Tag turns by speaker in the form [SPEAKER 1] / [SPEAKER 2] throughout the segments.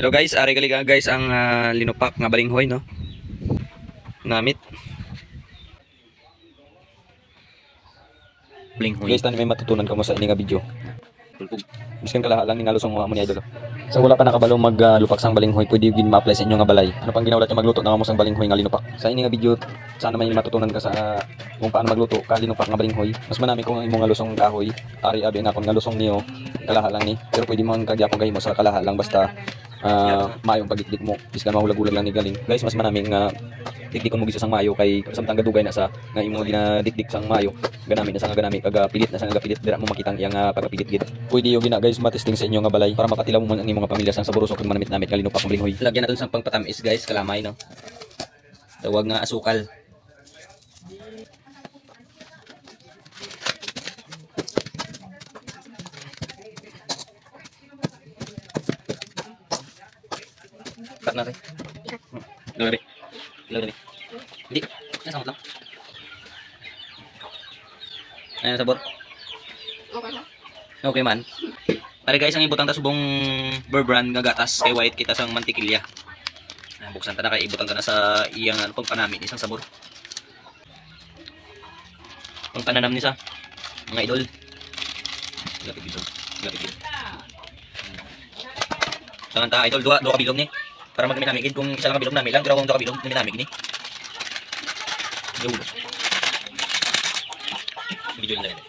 [SPEAKER 1] Hello guys, ari kaliga guys ang linupak nga balinghoy no. Namit. Balinghoy. Guys, tani may matutunan ka mo sa ini nga video. Miskan kalaha lang ningalusong mo ni idol. Sa wala pa nakabalo maglupak sang balinghoy, pwede gyud ma-apply sa inyo nga balay. Ano pang ginawlat yung magluto na mo sang balinghoy nga linupak. Sa ini nga video, sana may matutunan ka sa kung paano magluto ka linupak nga balinghoy. Mas manami kung imong nga lusong kahoy, ari abi nga kon nga lusong niyo, kalaha lang ni. Pero pwede mo kagyapon gahimo sa kalaha lang basta mayong pagdikdik mo biskan mahulag-ulag lang ni galing guys. Mas manaming dikdikon mo gisa sang mayo kay samtang gadugay na sa nga imo ginadikdik sang mayo ganami na sang ganami kaga pilit na sang gapilit dira mo makitang iyang pagkapilit gid. Pwede yo gina guys matesting sa inyo nga balay para makatilaw mo ang imong pamilya sang saborosok kag manamit-namit nga linupak balinghoy. Lagyan natin sang pangpatamis guys, kalamay no, tawag nga asukal. Cut natin. Ilaw na. Ilaw na. Hindi. Nasamot lang. Ayan sabor. Okay man. Pare guys, ang ibutang ta subong Bear Brand nga gatas kay white kita sang mantikilya. Buksan ta na kay ibutang ta na sa iyang pagpanamit isang sabor. Ang pananam ni sa mga idol. Lapit dito. Lapit dito. Tangan ta idol dua ka bilog ni. Para magminamigid kung isa lang kabilog namin lang, pero kung 2 kabilog minamig ni. Yo. Video na rin.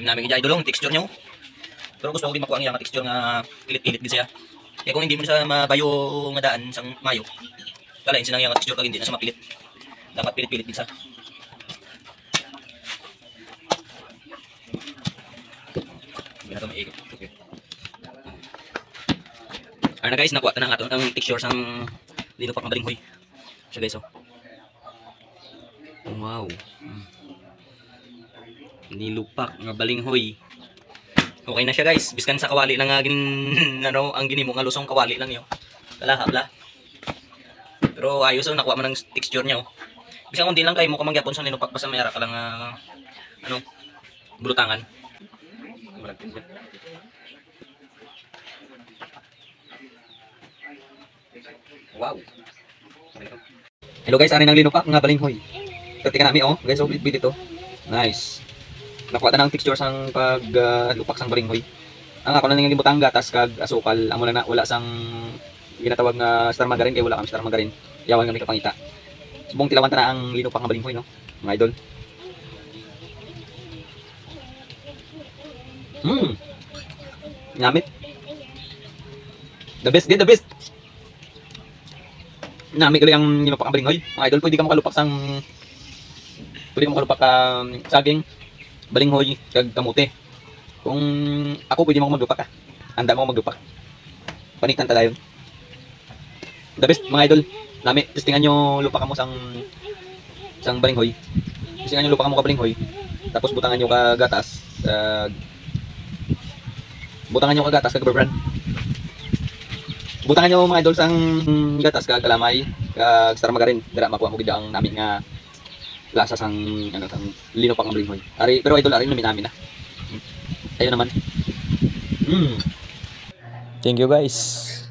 [SPEAKER 1] Minamig niya idol ang texture niyo. Pero gusto ko din makuha ang iyang texture nga pilit-pilit din siya. Kaya kung hindi mo siya mabayo nga daan sang mayo, kalain sinang iyang texture kag hindi na siya mapilit. Dapat pilit-pilit din siya. Okay. Ano guys, nakuha na nga ito ang texture sang linupak nga balinghoy. Siya guys oh. Wow. Nilupak nga balinghoy. Okay na siya guys. Biskan sa kawali lang nga ano, ang ginimo nga lusong kawali lang yo. Kalahabla. Pero ayos oh, nakuha man ang texture niya oh. Biskan kung di lang kayo mo kamangyapon sa linupak basta mayara ka lang ano, bulutangan. Wow. Hello guys, ani nang linupak nga balinghoy. Tingnan nami oh, guys, oh bit ito. Nice. Nakuha ta ng texture sang paglupak sang balinghoy. Ang ako na ning libutang gatas kag asukal, amo lang na wala sang ginatawag nga star margarine kay wala kami star margarine. Yawan kami kapangita. Subong tilawan ta na ang linupak nga balinghoy no, mga idol. Namit. The best, the best. Namit gali ang ginupak ang balinghoy. Mga idol, pwede ka makalupak sang saging, balinghoy kag kamote. Kung ako pwede mo maglupak ka. Handa mo maglupak. Panitan ta dayon. The best mga idol. Namit, testingan nyo lupak mo sang balinghoy. Testingan nyo lupak mo ka balinghoy. Tapos butangan nyo ka gatas. Butangan nyo kagatas kag Bear Brand. Butangan nyo mga idol sang gatas kag kalamay kag star margarine. Dira makuha mo gid ang namin nga lasa sang ano sang linupak ang balinghoy. Ari pero idol ari namin na. Ayun naman. Thank you guys.